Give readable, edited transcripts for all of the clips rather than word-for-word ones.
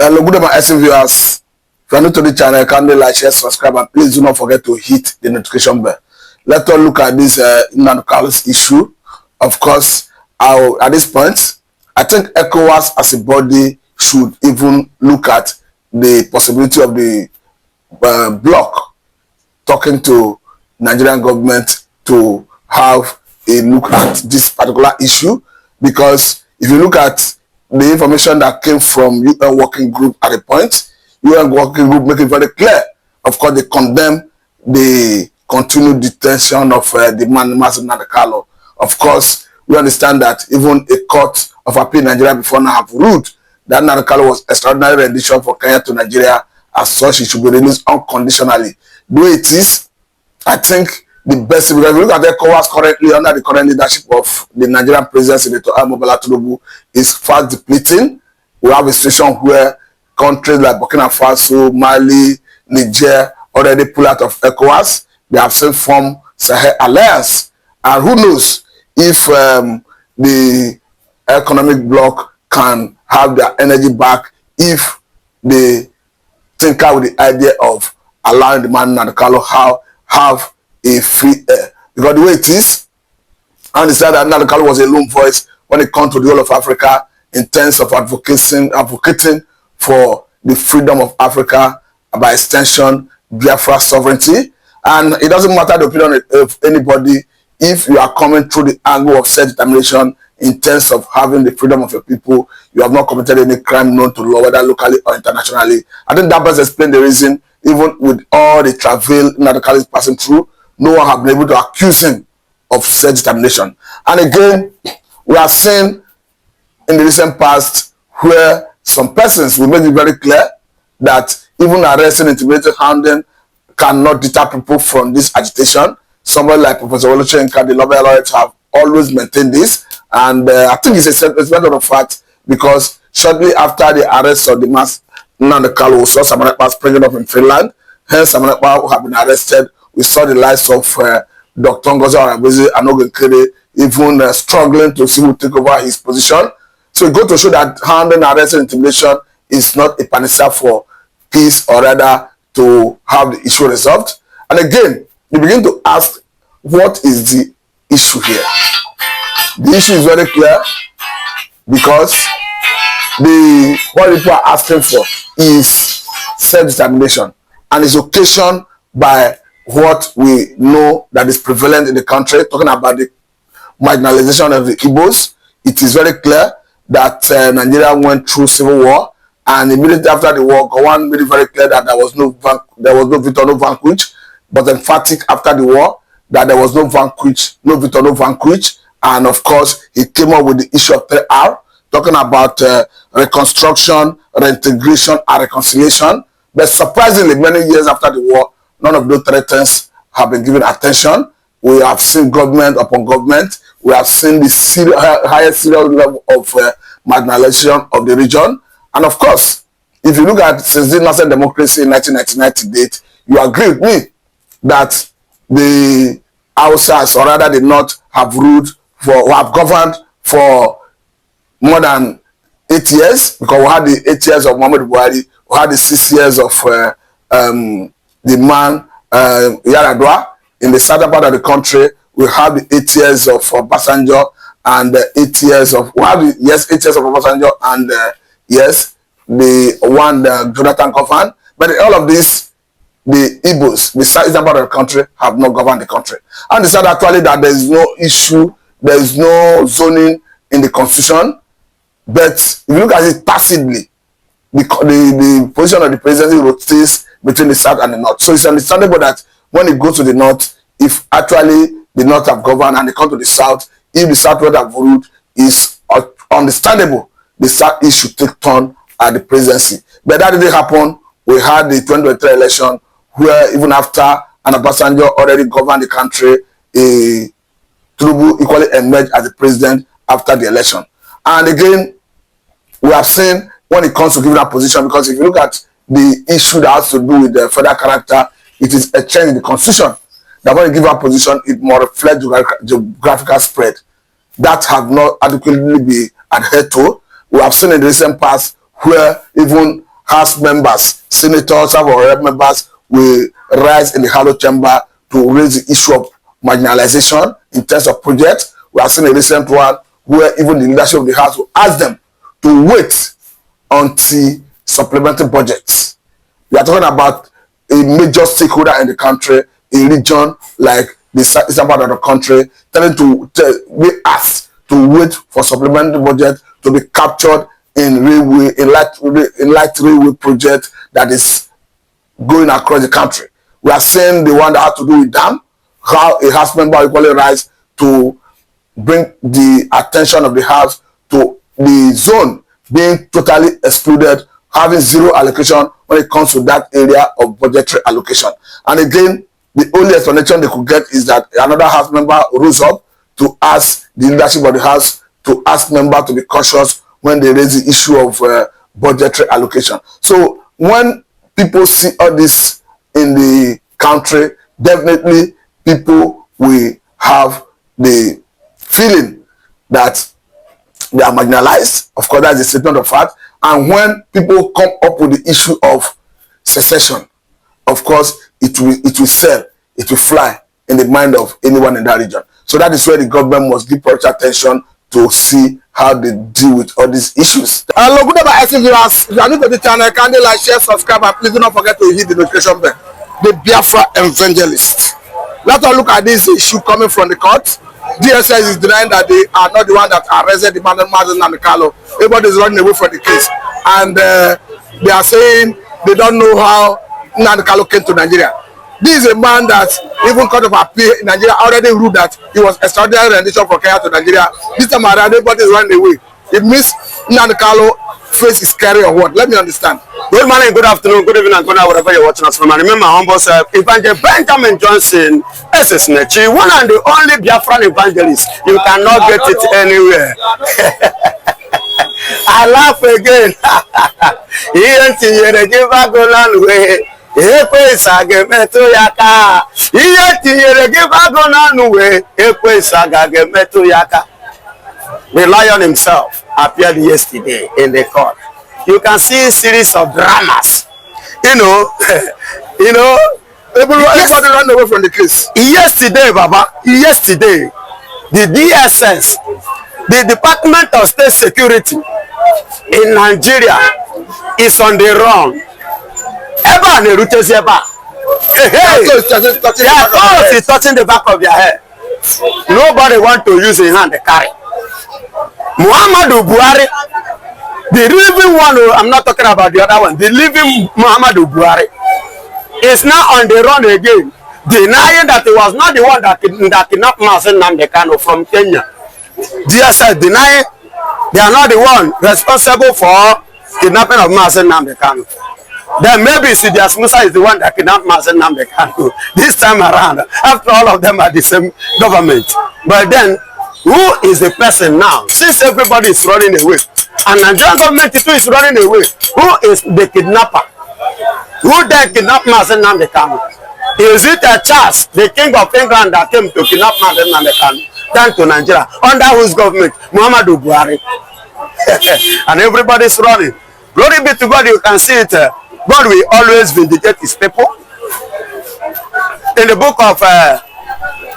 Hello, good evening, SC viewers. If you are new to the channel, kindly like, share, subscribe, and please do not forget to hit the notification bell. Let us look at this Nnamdi Kanu'S issue. Of course, at this point, I think Ecowas as a body should even look at the possibility of the bloc talking to Nigerian government to have a look at this particular issue, because if you look at the information that came from UN working group at the point, UN working group make it very clear. Of course, they condemn the continued detention of the man Nnamdi Kanu. Of course, we understand that even a court of appeal in Nigeria before now have ruled that Nnamdi Kanu was extraordinary rendition for Kenya to Nigeria. As such, he should be released unconditionally. The way it is, I think the best, because if you look at Ecowas currently under the current leadership of the Nigerian president, Senator Tinubu, is fast depleting. We have a situation where countries like Burkina Faso, Mali, Niger already pull out of Ecowas. They have since formed Sahel Alliance. And who knows if the economic bloc can have their energy back if they think out with the idea of allowing the man Nnamdi Kanu have a free air. Because the way it is, I understand that Nnamdi Kanu was a lone voice when it comes to the whole of Africa in terms of advocating for the freedom of Africa, by extension, Biafra sovereignty. And it doesn't matter the opinion of anybody if you are coming through the angle of self-determination in terms of having the freedom of your people. You have not committed any crime known to law, whether locally or internationally. I think that best explains the reason, even with all the travail Nnamdi Kanu is passing through, no one has been able to accuse him of self-determination. And again, we are seeing in the recent past where some persons will make it very clear that even arresting, intimidating, hounding cannot deter people from this agitation. Somebody like Professor Olusegun, the lawyer laureate, have always maintained this. And I think it's a matter of fact, because shortly after the arrest of the mass Nnamdi Kanu, we saw Samanekpa springing up in Finland. Hence, Samanekpa who have been arrested. We saw the likes of Dr. Ngozi Arabezi and Ogenkere even struggling to see who take over his position. So it goes to show that hounding, arrest, and intimidation is not a panacea for peace, or rather to have the issue resolved. And again, you begin to ask, what is the issue here? The issue is very clear, because what people are asking for is self-determination, and is occasioned by what we know that is prevalent in the country, talking about the marginalization of the Igbos. It is very clear that Nigeria went through civil war, and immediately after the war, Gowon made it very clear that there was no victor, no vanquish, but emphatic after the war that there was no vanquish, no victor, no vanquish. And of course, he came up with the issue of 3R, talking about reconstruction, reintegration, and reconciliation. But surprisingly, many years after the war, none of those three things have been given attention. We have seen government upon government. We have seen the highest serious level of marginalization of the region. And of course, if you look at since the national democracy in 1999 to date, you agree with me that the Hausas, or rather the North, have ruled for, or have governed for more than 8 years, because we had the 8 years of Muhammadu Buhari, we had the 6 years of the man Yaradua. In the southern part of the country, we have the 8 years of Obasanjo, and 8 years of, we have the, yes, 8 years of Obasanjo, and yes, the one Jonathan Koffan. But in all of this, the Igbos, the southern part of the country, have not governed the country. And they said actually that there is no issue, there is no zoning in the constitution. But if you look at it tacitly, the position of the presidency rotates between the south and the north. So it's understandable that when it goes to the north, if actually the north have governed and they come to the south, if the south would have ruled, is understandable the south should take turn at the presidency. But that didn't happen. We had the 2023 election, where even after Obasanjo already governed the country, Tinubu equally emerged as the president after the election. And again, we have seen when it comes to giving that position, because if you look at the issue that has to do with the federal character, it is a change in the constitution. That when you give a position, it more reflects geographical spread. That have not adequately been adhered to. We have seen in the recent past where even House members, senators, House of Rep members will rise in the Hollow Chamber to raise the issue of marginalization in terms of projects. We have seen a recent one where even the leadership of the House will ask them to wait until supplementary budgets. We are talking about a major stakeholder in the country, a region like the eastern part of the country, telling to be asked to wait for supplementary budget to be captured in railway, in light railway project that is going across the country. We are seeing the one that has to do with dam, how a House member will equally rise to bring the attention of the House to the zone being totally excluded, having zero allocation when it comes to that area of budgetary allocation. And again, the only explanation they could get is that another House member rose up to ask the leadership of the House to ask members to be cautious when they raise the issue of budgetary allocation. So when people see all this in the country, definitely people will have the feeling that they are marginalized. Of course, that's a statement of fact. And when people come up with the issue of secession, of course, it will sell, it will fly in the mind of anyone in that region. So that is where the government must give proper attention to see how they deal with all these issues. Hello, good day, viewers. If you are new to the channel, kindly like, share, subscribe, and please do not forget to hit the notification bell. The Biafra evangelist. Let us look at this issue coming from the court. DSS is denying that they are not the one that arrested the man Nnamdi Kanu. Everybody is running away from the case, and they are saying they don't know how Nnamdi Kanu came to Nigeria. This is a man that even Court of Appeal in Nigeria already ruled that he was extraordinary rendition from Kenya to Nigeria. This time around, everybody is running away. It means Nnamdi Kanu face is scary or what? Let me understand. Good morning, good afternoon, good evening, and good night, wherever you're watching us from. And remember, humble self, Evangelist Benjamin Johnson, SS Nechi, one and the only Biafran evangelist. You cannot get it anywhere. I laugh again. He ain't here to give a go on way. Ekwesa gemeto yaka. Iye tinyere give agonanwe. Ekwesa gemeto yaka. The lion himself appeared yesterday in the court. You can see a series of dramas. Everybody ran away from the case. Yesterday, Baba, yesterday, the DSS, the Department of State Security in Nigeria is on the run. Eba ne rutes eba. Their is touching the back of their head. Nobody want to use a hand to carry. Muhammadu Buhari, the living one, I'm not talking about the other one, the living Muhammadu Buhari is now on the run again, denying that he was not the one that kidnapped Nnamdi Kanu from Kenya. DSS denying they are not the one responsible for kidnapping of Nnamdi Kanu. Then maybe Sidious Musa is the one that kidnapped Nnamdi Kanu this time around. After all of them are the same government. But then, who is the person now? Since everybody is running away, and Nigerian government too is running away, who is the kidnapper? Who then kidnapped Nnamdi Kanu? Is it a Charles, the king of England, that came to kidnap Nnamdi Kanu? Thanks to Nigeria, under whose government? Muhammadu Buhari. And everybody is running. Glory be to God, you can see it. God will always vindicate his people. In the book of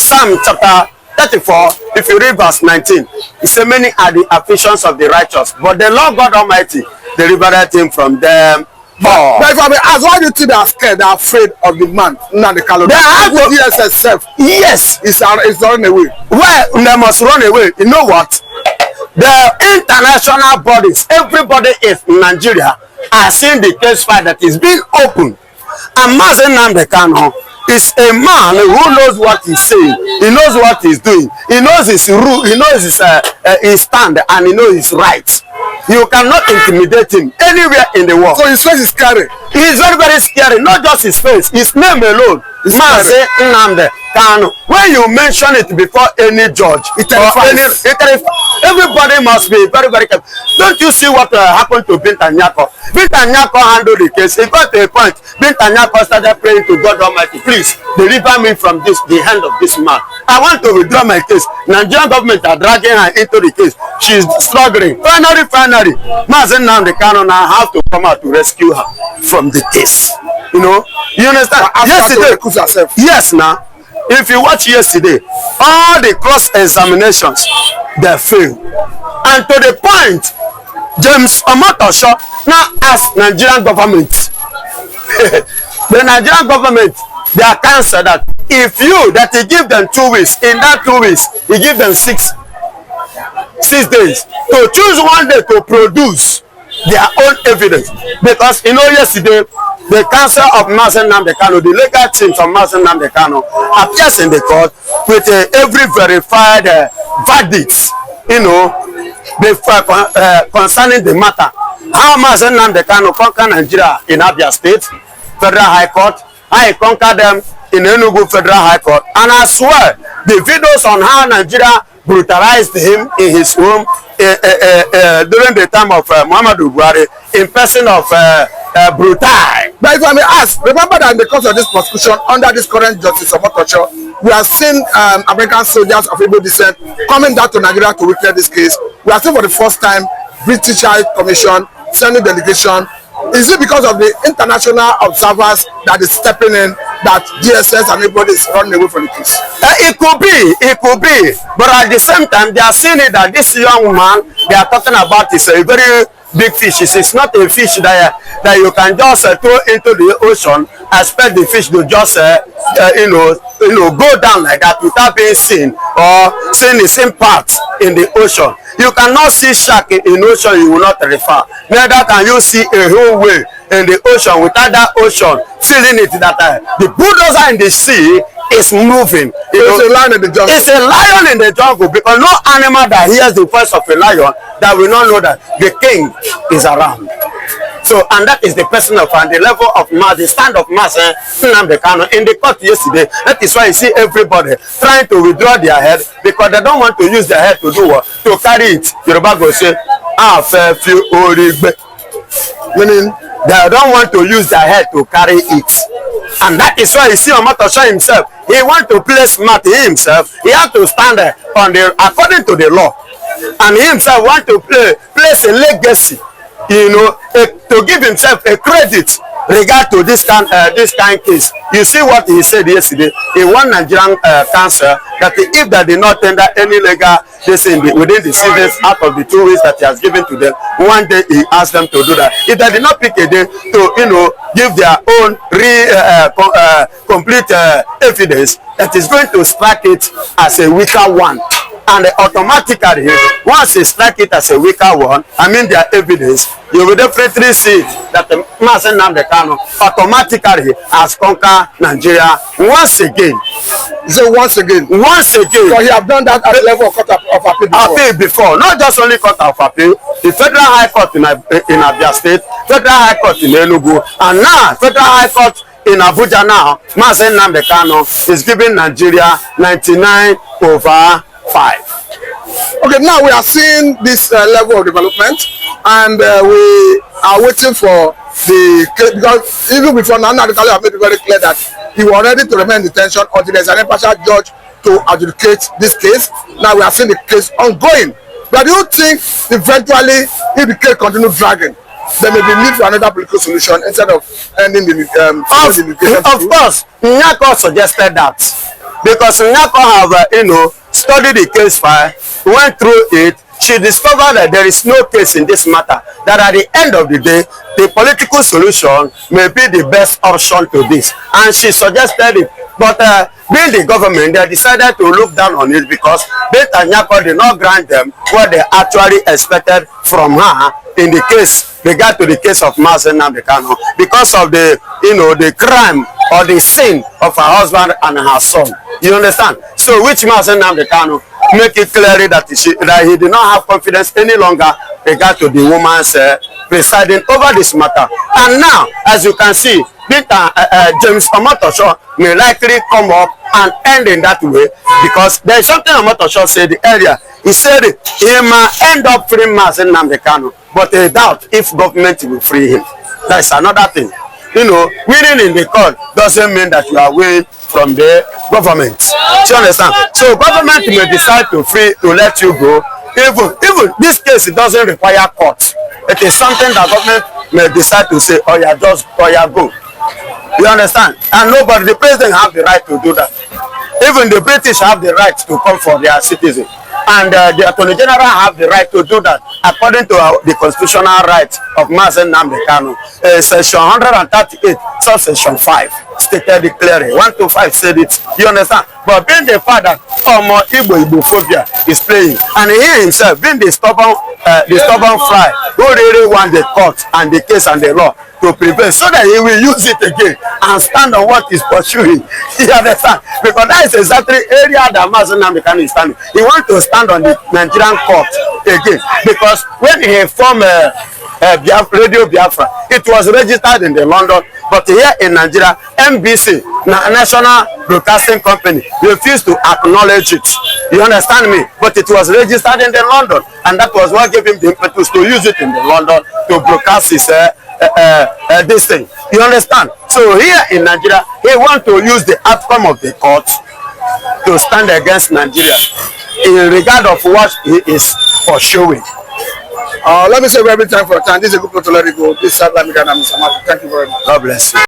Psalm chapter 34, if you read verse 19, it says, many are the afflictions of the righteous, but the Lord God Almighty delivered him from them all. But if I may ask, why do you think they are scared, they are afraid of the man, Nnamdi Kanu? They have to, DSS self. yes, it's running away. Well, they must run away. You know what? The international bodies, everybody in Nigeria, are seeing the case file that is being opened. And Nnamdi Kanu is a man who knows what he's saying. He knows what he's doing. He knows his rule. He knows his stand, and he knows his rights. You cannot intimidate him anywhere in the world. So his face is scary. He is very, very scary. Not just his face, his name alone. Nnamdi Kanu. When you mention it before any judge, everybody must be very, very careful. Don't you see what happened to Binta Nyako? Binta Nyako handled the case. It got to a point. Binta Nyako started praying to God Almighty, please deliver me from the hand of this man. I want to withdraw my case. Nigerian government are dragging her into the case. She's struggling. Finally, Mazen Nnamdi Kanu now have to come out to rescue her from the case. You know, you understand? Yesterday, yes, now, if you watch yesterday, all the cross-examinations, they failed. And to the point, James Omotosho now asked Nigerian government, the Nigerian government, they are canceled that if you, that he give them 2 weeks, in that 2 weeks, he give them 6 days to choose one day to produce their own evidence. Because, you know, yesterday, the council of Mazen Nnamdi Kanu, the legal teams of Mazen Nnamdi Kanu, appears in the court with every verified verdicts, you know, concerning the matter. How Mazen Nnamdi Kanu conquer Nigeria in Abia State, Federal High Court, how he conquer them in Enugu Federal High Court. And I swear, the videos on how Nigeria brutalized him in his home during the time of Muhammadu Buhari, in person of brutal. But if I may ask, remember that because of this prosecution under this current Justice Omotosho, we have seen American soldiers of Igbo descent coming down to Nigeria to witness this case. We have seen for the first time British High Commission sending delegation. Is it because of the international observers that is stepping in that DSS and everybody is running away from the case? It could be. But at the same time, they are seeing it that this young man they are talking about is a very big fish. It's not a fish that you can just throw into the ocean, expect the fish to just go down like that without being seen or seeing its impact in the ocean. You cannot see shark in ocean, you will not refer. Neither can you see a whole whale in the ocean without that ocean feeling it that the bulldozer in the sea is moving. It's a lion in the jungle. It's a lion in the jungle, because no animal that hears the voice of a lion that will not know that the king is around. So, and that is the person of and the level of mass, the stand of mass Nnamdi Kanu in the court yesterday. That is why you see everybody trying to withdraw their head, because they don't want to use their head to do what? To carry it. Yoruba go say, meaning they don't want to use their head to carry it. And that is why you see Omotosho himself, he want to play smart himself. He have to stand on the according to the law, and he himself want to place a legacy, you know, to give himself a credit regard to this kind case. You see what he said yesterday in one Nigerian council, that if they did not tender any legal within the seasons out of the 2 weeks that he has given to them, one day he asked them to do that. If they did not pick a day to, you know, give their own complete evidence, that is going to strike it as a weaker one. And automatically, once they strike it as a weaker one, I mean their evidence, you will definitely see that the Mazen Nnamdi Kanu automatically has conquered Nigeria once again. So once again. So he have done that at the level of court of appeal before. Not just only court of appeal, the Federal High Court in Abia State, Federal High Court in Enugu, and now Federal High Court in Abuja now. Mazen Nnamdi Kanu is giving Nigeria 99/5. Okay, now we are seeing this level of development, and we are waiting for the case, because even before now, Nnamdi Kanu have made it very clear that he was ready to remain in detention until there is an impartial judge to adjudicate this case. Now we are seeing the case ongoing. But do you think eventually, if the case continues dragging, there may be need for another political solution instead of ending the of course, Nyako suggested that, because Nyako have studied the case file, went through it. She discovered that there is no case in this matter, that at the end of the day, the political solution may be the best option to this. And she suggested it. But being the government, they decided to look down on it, because Nyako did not grant them what they actually expected from her in the case, regard to the case of Mazen Nnamdi Kanu, because of the, the crime or the sin of her husband and her son. You understand? So which Mazen Nnamdi Kanu make it clear that he did not have confidence any longer regard to the woman's presiding over this matter. And now, as you can see, James Omotosho may likely come up and end in that way, because there is something Omotosho said earlier. He said he might end up freeing Mazen Nnamdi Kanu, but I doubt if government will free him. That is another thing. you know, winning in the court doesn't mean that you are winning from the government. Do you understand? So government may decide to let you go. Even this case, it doesn't require court. It is something that government may decide to say, oh yeah, just oh yeah, go. You understand? And nobody, the president have the right to do that. Even the British have the right to come for their citizens. And the Attorney General have the right to do that according to the constitutional right of Nnamdi Kanu. Section 138, subsection 5, stated it clearly. 1 to 5 said it. You understand? But being the fact that Igbophobia is playing, and he himself, being the stubborn fly, who really want the court and the case and the law to prevail, so that he will use it again and stand on what he's pursuing. You understand? Because that is exactly the area that Nnamdi Kanu is standing. He wants to stand on the Nigerian court again, because when he formed Radio Biafra, it was registered in the London, but here in Nigeria, NBC, National Broadcasting Company, refused to acknowledge it. You understand me? But it was registered in the London, and that was what gave him the impetus to use it in the London to broadcast his this thing. You understand? So here in Nigeria, he want to use the outcome of the court to stand against Nigeria in regard of what he is pursuing. Let me say every time for a time. This is a good place to let it go. This is Nnamdi Kanu'S. Thank you very much. God bless you.